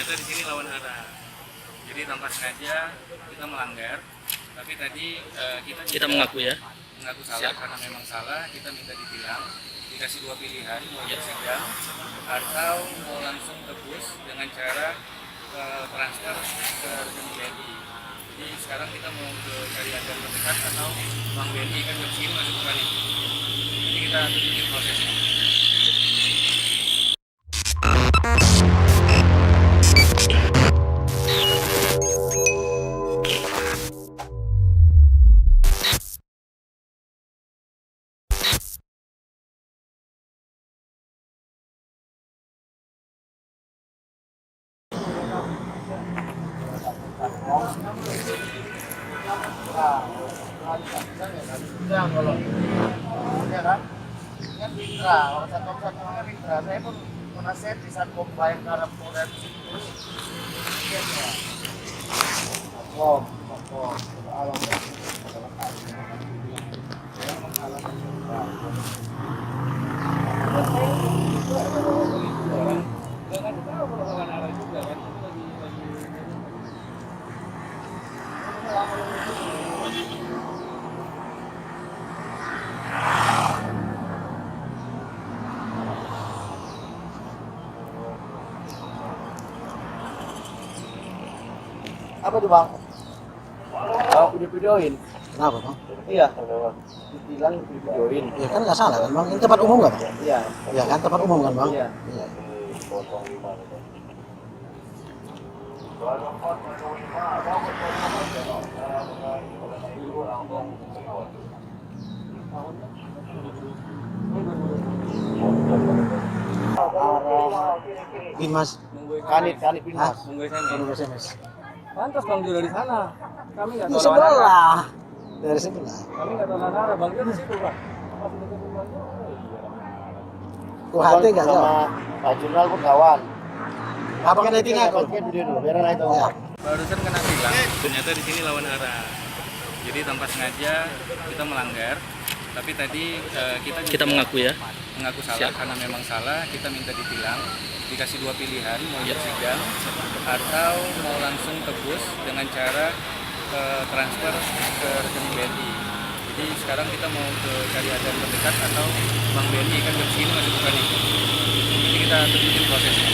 ternyata di sini lawan arah. Jadi tanpa sengaja kita melanggar, tapi tadi kita mengaku salah. Karena memang salah, kita minta ditilang, dikasih dua pilihan, mau sedang atau mau langsung tebus dengan cara transfer ke rekening BNI. Jadi sekarang kita mau ke cari agen terdekat atau Bank BNI, kan di sini masih bukan itu. Jadi kita tunjukin prosesnya. Kalau ya kan Mitra, satu Mitra, saya pun pernah set di saat mau bayar karena program terus alam apa tuh bang? Video-videoin. Kenapa bang? Iya. Dibilang videoin. Ya kan nggak salah kan bang? Ini tempat umum nggak bang? Iya. Ya kan tempat umum kan bang? Iya. Iya. Binmas. Kanit Binmas. Nunggu SMS. Pantas bang Jul dari sana. Kami nggak Di tahu sebelah. Dari sebelah. Kami nggak tahu mana bang Jul di situ bang. Hati nggak jauh. Pak Jurnal pun kawan. Apa kan dating aku? Video dulu, biar itu. Ya. Barusan kena tilang, ternyata di sini lawan arah. Jadi tanpa sengaja kita melanggar, tapi tadi kita mengaku salah. Karena memang salah, kita minta ditilang, dikasih dua pilihan, mau sidang atau mau langsung tebus dengan cara transfer ke rekening BNI. Jadi sekarang kita mau ke cari agen terdekat atau Bank BNI, kan di sini masih bukan itu. Jadi kita tunjukin prosesnya.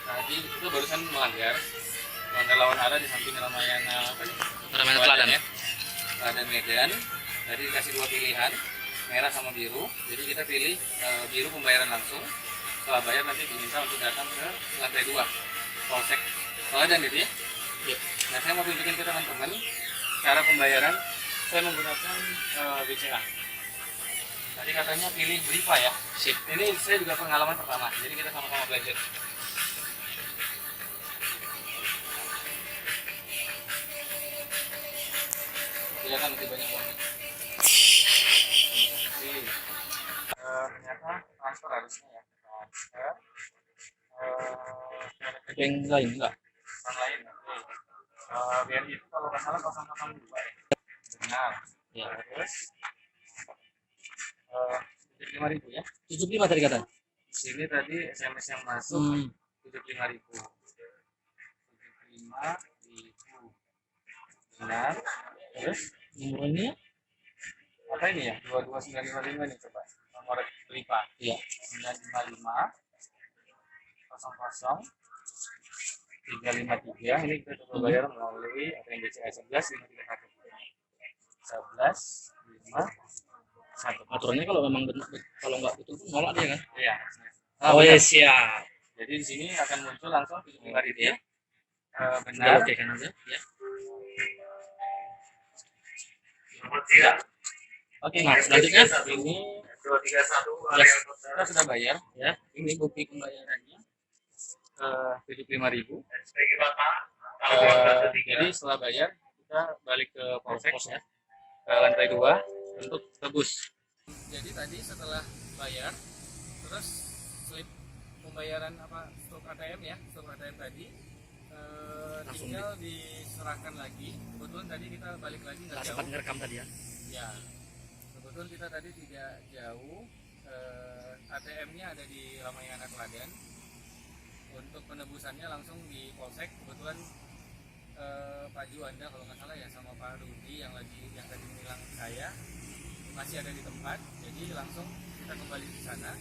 Tadi kita barusan melanggar lawan arah di samping Ramayana Teladan ya, Teladan Medan. Tadi dikasih dua pilihan, merah sama biru. Jadi kita pilih biru pembayaran langsung. Setelah bayar nanti diminta untuk datang ke lantai 2 Polsek Teladan gitu ya. Nah, saya mau tunjukin ke teman-teman cara pembayaran. Saya menggunakan BCA. Tadi katanya pilih Briva ya. Sip. Ini saya juga pengalaman pertama. Jadi kita sama-sama belajar. Ya kan lebih banyak banget. Ternyata transfer harusnya ya. Transfer. Yang lain enggak? Yang lain. Biar itu kalau nggak salah 002 ya. Benar. Ya. Terus 75.000 ya. 75 tadi kata. Di sini tadi SMS yang masuk 75.000. 75.000. Benar. Terus nomor ini ya? Apa ini ya? 22955 nih coba. Nomor Briva. Iya. 955 00 353. Ini kita coba bayar melalui ATM BCA 11 531. Aturannya kalau memang kalau nggak betul nolak dia kan? Iya. Oh ya siap. Jadi di sini akan muncul langsung 75.000 ya. Benar. Oke kan aja. Ya. Tidak. Oke, nah selanjutnya ini 231 ya, kita sudah bayar ya. Ini bukti pembayarannya 75.000. Jadi setelah bayar kita balik ke Polsek ya, ke lantai 2 untuk tebus. Jadi tadi setelah bayar, terus slip pembayaran stok ATM ya, stok ATM tadi tinggal diserahkan lagi. Kebetulan tadi kita balik lagi nggak jauh. Sempat ngerekam tadi ya. Ya, kebetulan kita tadi tidak jauh ATM-nya ada di Ramayana Klaten. Untuk penebusannya langsung di Polsek. Kebetulan Pak Juanda kalau nggak salah ya sama Pak Rudi yang tadi menilang saya masih ada di tempat, jadi langsung kita kembali ke sana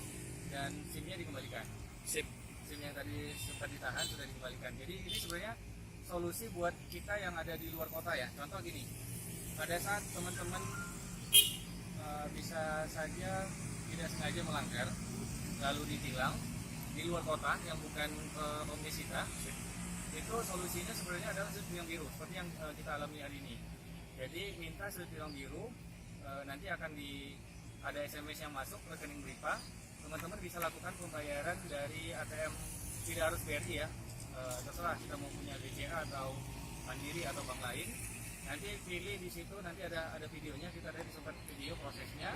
dan SIM-nya dikembalikan. SIM yang tadi sempat ditahan sudah dikembalikan. Jadi ini sebenarnya solusi buat kita yang ada di luar kota ya. Contoh gini, pada saat teman-teman bisa saja tidak sengaja melanggar lalu ditilang di luar kota yang bukan komisi kita, itu solusinya sebenarnya adalah sudut tilang biru seperti yang kita alami hari ini. Jadi minta sudut tilang biru, nanti akan ada SMS yang masuk rekening BRIPA. Teman-teman bisa lakukan pembayaran dari ATM, tidak harus BRI ya, terserah kita mau punya BCA atau Mandiri atau bank lain. Nanti pilih di situ, nanti ada videonya, kita ada di sempat video prosesnya.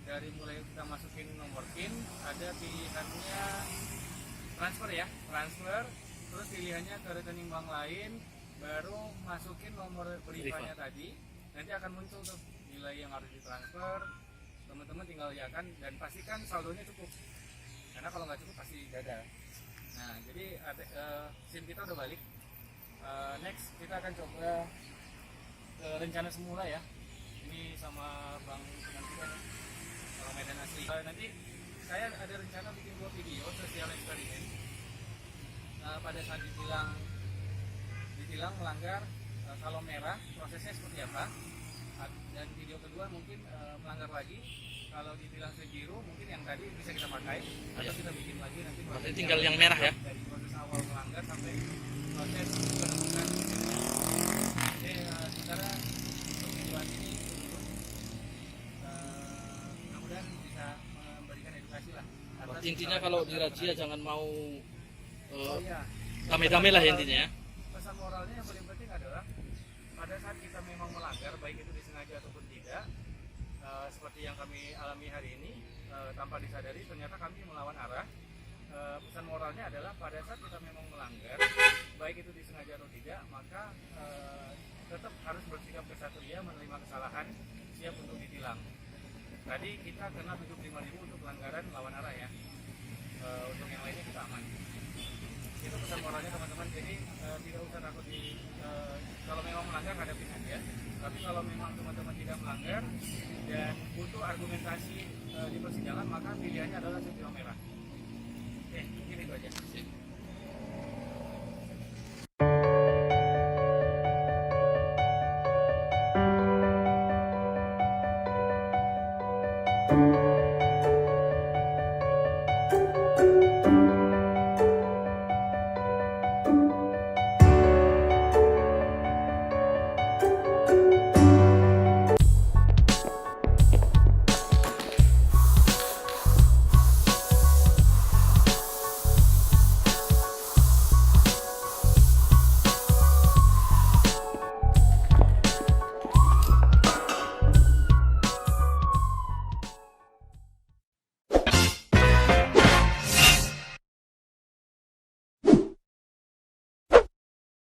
Dari mulai kita masukin nomor PIN, ada pilihannya transfer ya, terus pilihannya ke rekening bank lain, baru masukin nomor BRIPA-nya tadi, nanti akan muncul tuh nilai yang harus ditransfer. Teman-teman tinggal yakan dan pastikan saldonya cukup, karena kalau nggak cukup pasti gagal. Nah, jadi SIM kita udah balik. Next kita akan coba rencana semula ya, ini sama Bang Sinan kita nih, kalau Medan asli. Nanti saya ada rencana bikin 2 video sosial eksperimen. Pada saat ditilang melanggar, kalau merah prosesnya seperti apa, dan video kedua mungkin melanggar lagi, kalau ditilang sebiru mungkin yang tadi bisa kita pakai atau kita bikin lagi nanti proses tinggal yang merah ya, dari proses awal melanggar sampai proses penemukan. Jadi secara untuk videoan ini mudah-mudahan bisa memberikan edukasi lah. intinya kalau dirazia jangan mau Oh iya, damai-damai lah ya intinya ya. pesan moralnya yang paling penting adalah pada saat kita memang melanggar, baik itu disengaja ataupun tidak, seperti yang kami alami hari ini, tanpa disadari ternyata kami melawan arah. Pesan moralnya adalah pada saat kita memang melanggar, baik itu disengaja atau tidak, maka tetap harus bersikap kesatria, menerima kesalahan, siap untuk ditilang. Tadi kita kena 75.000 untuk pelanggaran lawan arah ya. Untuk yang lainnya kita aman. Itu pesan moralnya teman-teman. Jadi tidak usah takut kalau memang melanggar hadapin aja. Tapi kalau memang teman-teman tidak melanggar dan butuh argumentasi di persidangan, maka pilihannya adalah